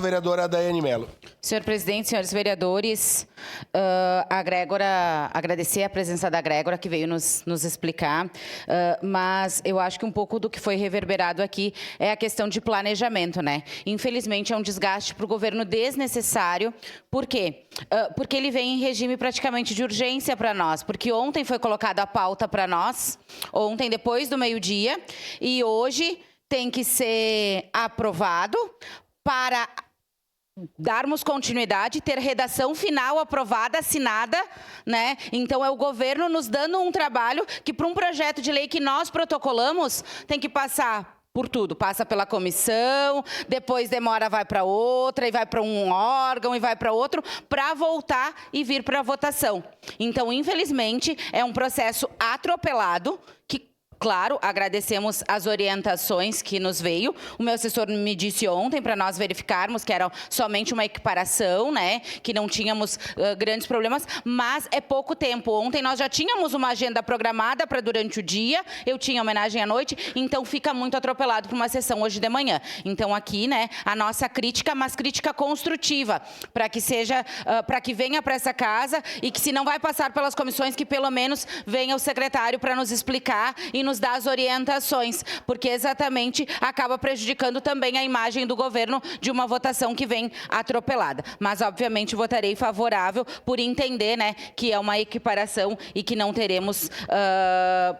Vereadora Daiane Mello. Senhor presidente, senhores vereadores, agradecer a presença da Grégora, que veio nos explicar, mas eu acho que um pouco do que foi reverberado aqui é a questão de planejamento, né? Infelizmente, é um desgaste para o governo desnecessário. Por quê? Porque ele vem em regime praticamente de urgência para nós, porque ontem foi colocada a pauta para nós, ontem depois do meio-dia, e hoje tem que ser aprovado para darmos continuidade, ter redação final aprovada, assinada, né? Então é o governo nos dando um trabalho que para um projeto de lei que nós protocolamos tem que passar por tudo, passa pela comissão, depois demora, vai para outra, e vai para um órgão, e vai para outro, para voltar e vir para a votação. Então, infelizmente, é um processo atropelado que, claro, agradecemos as orientações que nos veio. O meu assessor me disse ontem para nós verificarmos que era somente uma equiparação, né? Que não tínhamos grandes problemas, mas é pouco tempo. Ontem nós já tínhamos uma agenda programada para durante o dia, eu tinha homenagem à noite, então fica muito atropelado para uma sessão hoje de manhã. Então aqui, né, a nossa crítica, mas crítica construtiva, para que seja, para que venha para essa casa e que se não vai passar pelas comissões, que pelo menos venha o secretário para nos explicar e nos dar as orientações, porque exatamente acaba prejudicando também a imagem do governo de uma votação que vem atropelada. Mas, obviamente, votarei favorável por entender, né, que é uma equiparação e que não teremos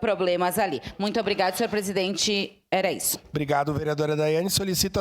problemas ali. Muito obrigado, senhor presidente. Era isso. Obrigado, vereadora Daiane. Solicito